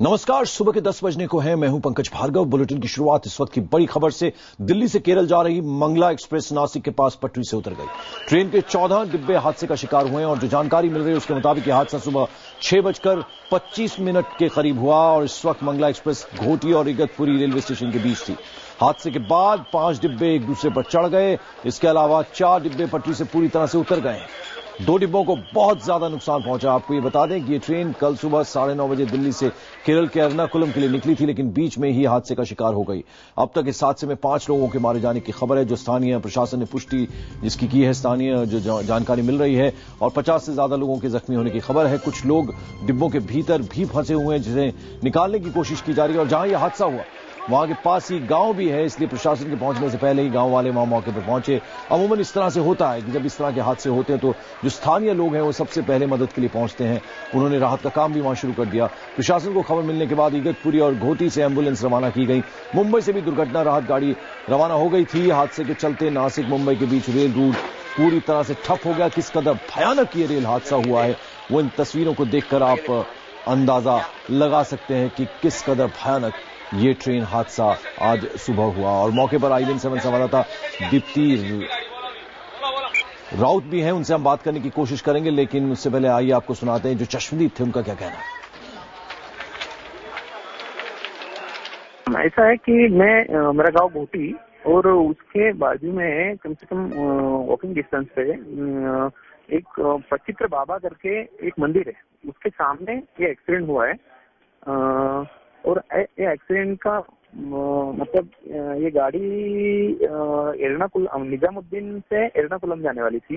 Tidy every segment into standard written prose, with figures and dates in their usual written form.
नमस्कार, सुबह के 10 बजने को है। मैं हूं पंकज भार्गव। बुलेटिन की शुरुआत इस वक्त की बड़ी खबर से। दिल्ली से केरल जा रही मंगला एक्सप्रेस नासिक के पास पटरी से उतर गई। ट्रेन के 14 डिब्बे हादसे का शिकार हुए और जो जानकारी मिल रही है उसके मुताबिक यह हादसा सुबह 6:25 के करीब हुआ और इस वक्त मंगला एक्सप्रेस घोटी और इगतपुरी रेलवे स्टेशन के बीच थी। हादसे के बाद 5 डिब्बे एक दूसरे पर चढ़ गए। इसके अलावा 4 डिब्बे पटरी से पूरी तरह से उतर गए। 2 डिब्बों को बहुत ज्यादा नुकसान पहुंचा। आपको ये बता दें कि ये ट्रेन कल सुबह 9:30 बजे दिल्ली से केरल के एर्नाकुलम के लिए निकली थी, लेकिन बीच में ही हादसे का शिकार हो गई। अब तक इस हादसे में 5 लोगों के मारे जाने की खबर है, जो स्थानीय प्रशासन ने पुष्टि जिसकी की है। स्थानीय जो जानकारी मिल रही है और 50 से ज्यादा लोगों के जख्मी होने की खबर है। कुछ लोग डिब्बों के भीतर भी फंसे हुए हैं, जिन्हें निकालने की कोशिश की जा रही है। और जहां यह हादसा हुआ वहां के पास ही गांव भी है, इसलिए प्रशासन के पहुंचने से पहले ही गांव वाले वहां मौके पर पहुंचे। अमूमन इस तरह से होता है कि जब इस तरह के हादसे होते हैं तो जो स्थानीय लोग हैं वो सबसे पहले मदद के लिए पहुंचते हैं। उन्होंने राहत का काम भी वहां शुरू कर दिया। प्रशासन को खबर मिलने के बाद इगतपुरी और घोटी से एम्बुलेंस रवाना की गई। मुंबई से भी दुर्घटना राहत गाड़ी रवाना हो गई थी। हादसे के चलते नासिक मुंबई के बीच रेल रूट पूरी तरह से ठप हो गया। किस कदर भयानक ये रेल हादसा हुआ है वो इन तस्वीरों को देखकर आप अंदाजा लगा सकते हैं कि किस कदर भयानक ये ट्रेन हादसा आज सुबह हुआ। और मौके पर IVN 7 संवाददाता दीप्ति राउत भी हैं, उनसे हम बात करने की कोशिश करेंगे, लेकिन उससे पहले आइए आपको सुनाते हैं जो चश्मदीद थे उनका क्या कहना है। ऐसा है कि मेरा गांव घोटी और उसके बाजू में कम से कम वॉकिंग डिस्टेंस पे एक पचित्र बाबा करके एक मंदिर है, उसके सामने ये एक्सीडेंट हुआ है। और ये एक्सीडेंट का मतलब ये गाड़ी निजामुद्दीन से एर्नाकुलम जाने वाली थी।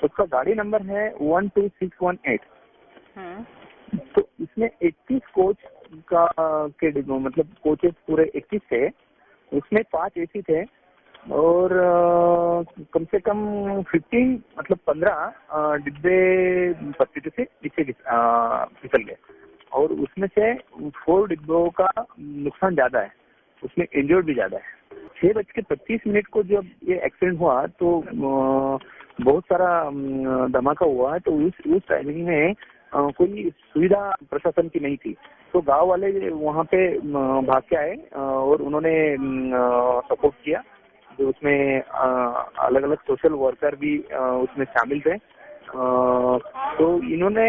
उसका गाड़ी नंबर है 12618। तो इसमें 21 कोच का के डिब्बों मतलब कोचेस पूरे 21 थे, उसमें 5 AC थे और कम से कम 15 डिब्बे पटरी से नीचे फिसल गए और उसमें से 4 डिब्बों का नुकसान ज्यादा है, उसमें इंजर्ड भी ज्यादा है। 6:25 को जब ये एक्सीडेंट हुआ तो बहुत सारा धमाका हुआ है। तो उस टाइमिंग में कोई सुविधा प्रशासन की नहीं थी, तो गांव वाले वहां पे भाग के आए और उन्होंने सपोर्ट किया। जो उसमें अलग अलग सोशल वर्कर भी उसमें शामिल थे। तो इन्होंने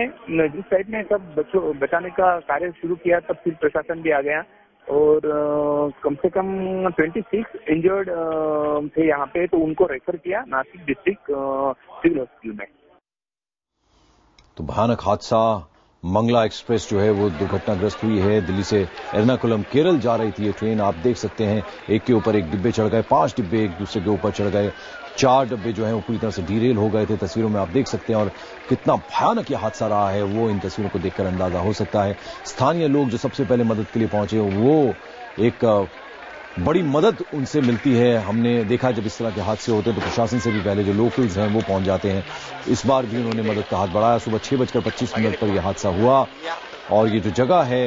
जिस साइड में सब बचाने का कार्य शुरू किया, तब फिर प्रशासन भी आ गया और कम से कम 26 इंजर्ड थे यहाँ पे, तो उनको रेफर किया नासिक डिस्ट्रिक्ट सिविल हॉस्पिटल में। तो भयानक हादसा मंगला एक्सप्रेस जो है वो दुर्घटनाग्रस्त हुई है। दिल्ली से एर्नाकुलम केरल जा रही थी ये ट्रेन। आप देख सकते हैं एक के ऊपर एक डिब्बे चढ़ गए, 5 डिब्बे एक दूसरे के ऊपर चढ़ गए, 4 डिब्बे जो हैं वो पूरी तरह से डीरेल हो गए थे। तस्वीरों में आप देख सकते हैं और कितना भयानक ये हादसा रहा है वो इन तस्वीरों को देखकर अंदाजा हो सकता है। स्थानीय लोग जो सबसे पहले मदद के लिए पहुंचे वो एक बड़ी मदद उनसे मिलती है। हमने देखा जब इस तरह के हादसे होते हैं तो प्रशासन से भी पहले जो लोकल्स हैं वो पहुंच जाते हैं। इस बार भी उन्होंने मदद का हाथ बढ़ाया। सुबह 6:25 पर यह हादसा हुआ और ये जो जगह है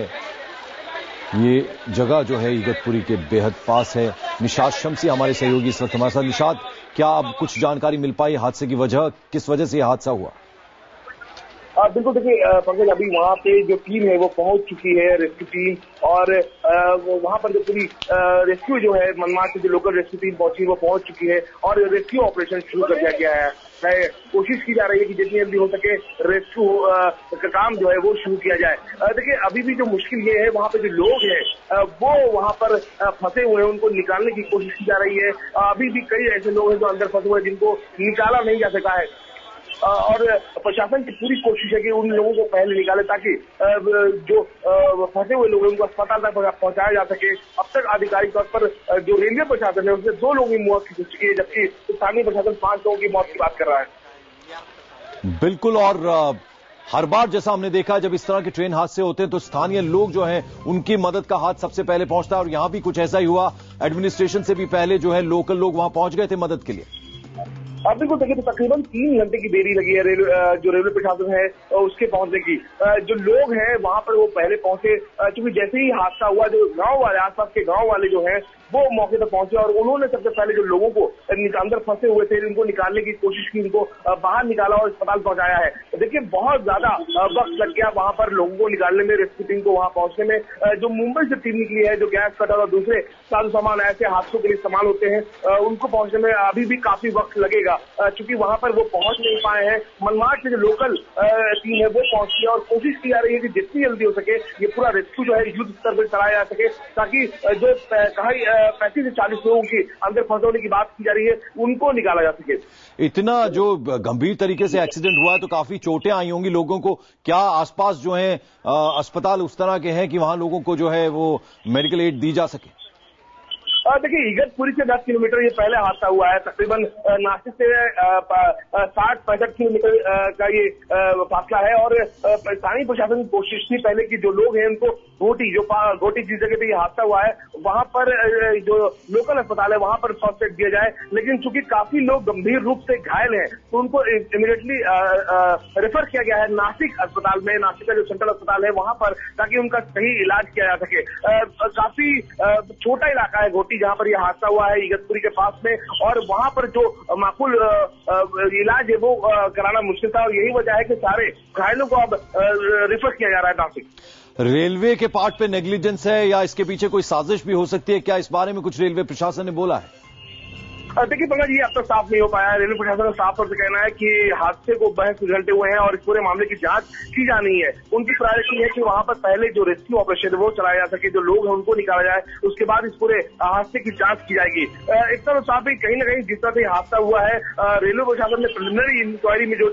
ये जगह जो है इगतपुरी के बेहद पास है। निशाद शमसी हमारे सहयोगी इस वक्त हमारे साथ। निशाद, क्या अब कुछ जानकारी मिल पाई हादसे की वजह, किस वजह से यह हादसा हुआ? बिल्कुल, देखिए पंकज, अभी वहाँ पे जो टीम है वो पहुंच चुकी है, रेस्क्यू टीम, और वहाँ पर जो पूरी रेस्क्यू जो है मनमाड से जो लोकल रेस्क्यू टीम पहुंची वो पहुंच चुकी है और रेस्क्यू ऑपरेशन शुरू कर दिया गया है। कोशिश की जा रही है कि जितनी जल्दी हो सके रेस्क्यू का काम जो है वो शुरू किया जाए। देखिए अभी भी जो मुश्किल ये है, वहाँ पे जो लोग हैं वो वहाँ पर फंसे हुए हैं, उनको निकालने की कोशिश की जा रही है। अभी भी कई ऐसे लोग हैं जो अंदर फंसे हुए हैं जिनको निकाला नहीं जा सका है और प्रशासन की पूरी कोशिश है कि उन लोगों को पहले निकाले ताकि जो फंसे हुए लोग हैं उनको अस्पताल तक पहुंचाया जा सके। अब तक आधिकारिक तौर पर जो रेलवे प्रशासन है उसमें 2 लोगों की मौत की पुष्टि की है, जबकि स्थानीय प्रशासन 5 लोगों की मौत की बात कर रहा है। बिल्कुल, और हर बार जैसा हमने देखा जब इस तरह के ट्रेन हादसे होते हैं तो स्थानीय लोग जो हैं उनकी मदद का हाथ सबसे पहले पहुंचता है और यहां भी कुछ ऐसा ही हुआ। एडमिनिस्ट्रेशन से भी पहले जो है लोकल लोग वहां पहुंच गए थे मदद के लिए। अब बिल्कुल देखिए, तो तकरीबन 3 घंटे की देरी लगी है जो रेलवे प्रशासन है उसके पहुंचने की। जो लोग हैं वहां पर वो पहले पहुंचे, क्योंकि जैसे ही हादसा हुआ जो गांव वाले, आसपास के गांव वाले जो हैं वो मौके पर पहुंचे और उन्होंने सबसे पहले जो लोगों को अंदर फंसे हुए थे उनको निकालने की कोशिश की, उनको बाहर निकाला और अस्पताल पहुंचाया है। देखिए बहुत ज्यादा वक्त लग गया वहां पर लोगों को निकालने में, रेस्क्यू टीम को वहां पहुंचने में। जो मुंबई से टीम निकली है, जो गैस कटर और दूसरे साजो सामान ऐसे हादसों के लिए इस्तेमाल होते हैं, उनको पहुंचने में अभी भी काफी वक्त लगेगा, क्योंकि वहां पर वो पहुंच नहीं पाए हैं। मनमाड से जो लोकल टीम है वो पहुंची है और कोशिश की जा रही है कि जितनी जल्दी हो सके ये पूरा रेस्क्यू जो है युद्ध स्तर पर चलाया जा सके, ताकि जो 35 से 40 लोगों की अंदर फंसे होने की बात की जा रही है उनको निकाला जा सके। इतना जो गंभीर तरीके से एक्सीडेंट हुआ है तो काफी चोटें आई होंगी लोगों को। क्या आसपास जो है अस्पताल उस तरह के हैं कि वहां लोगों को जो है वो मेडिकल एड दी जा सके? देखिए इगतपुरी से 10 किलोमीटर ये पहले हादसा हुआ है। तकरीबन नासिक से 60-65 किलोमीटर का ये फासला है और स्थानीय प्रशासन की कोशिश थी पहले कि जो लोग हैं उनको घोटी जिस जगह पे ये हादसा हुआ है वहां पर जो लोकल अस्पताल है वहां पर फर्स्ट एड दिया जाए, लेकिन चूंकि काफी लोग गंभीर रूप से घायल हैं तो उनको इमीडिएटली रेफर किया गया है नासिक अस्पताल में, नासिक का जो सेंट्रल अस्पताल है वहां पर, ताकि उनका सही इलाज किया जा सके। काफी छोटा इलाका है घोटी जहां पर यह हादसा हुआ है, इगतपुरी के पास में, और वहां पर जो माकूल इलाज है वो कराना मुश्किल था और यही वजह है कि सारे घायलों को अब रेफर किया जा रहा है नासिक। रेलवे के पार्ट पे नेग्लिजेंस है या इसके पीछे कोई साजिश भी हो सकती है? क्या इस बारे में कुछ रेलवे प्रशासन ने बोला है? देखिए पंकज, ये अब तक साफ नहीं हो पाया है। रेलवे प्रशासन का साफ तौर से कहना है कि हादसे को बहस उलझते हुए हैं और इस पूरे मामले की जांच की जानी है। उनकी प्रायोरिटी है कि वहां पर पहले जो रेस्क्यू ऑपरेशन है वो चलाया जा सके, जो लोग हैं उनको निकाला जाए, उसके बाद इस पूरे हादसे की जांच की जाएगी। एक तरह साफ ही कहीं ना कहीं जिस तरह से हादसा हुआ है, रेलवे प्रशासन ने प्रिलिमिनरी इंक्वायरी में जो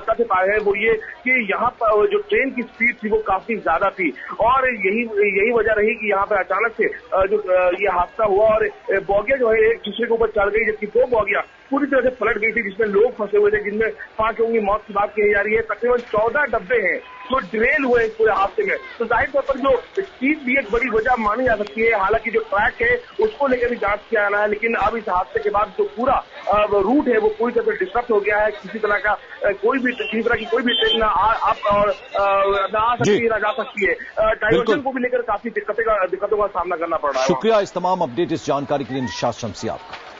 तथ्य पाए हैं वो ये कि यहाँ पर जो ट्रेन की स्पीड थी वो काफी ज्यादा थी और यही वजह रही कि यहाँ पर अचानक से जो ये हादसा हुआ और बोगियां जो है एक दूसरे के ऊपर चढ़ गई, जबकि 2 बोगियां पूरी तरह से पलट गई थी जिसमें लोग फंसे हुए थे, जिनमें 5 लोगों की मौत की बात कही जा रही है। तकरीबन 14 डब्बे हैं जो ड्रेल हुए इस पूरे हादसे में। तो जाहिर तौर पर जो स्पीड भी एक बड़ी वजह मानी जा सकती है। हालांकि जो ट्रैक है उसको लेकर भी जांच किया जाना है, लेकिन अब इस हादसे के बाद जो पूरा रूट है वो पूरी तरह से डिस्टर्ब हो गया है। किसी तरह की कोई भी ट्रेन ना आ सकती है ना जा सकती है। डाइवर्जन को भी लेकर काफी दिक्कतों का सामना करना पड़ रहा है। शुक्रिया इस तमाम अपडेट, इस जानकारी के लिए निशात शमसी आपका।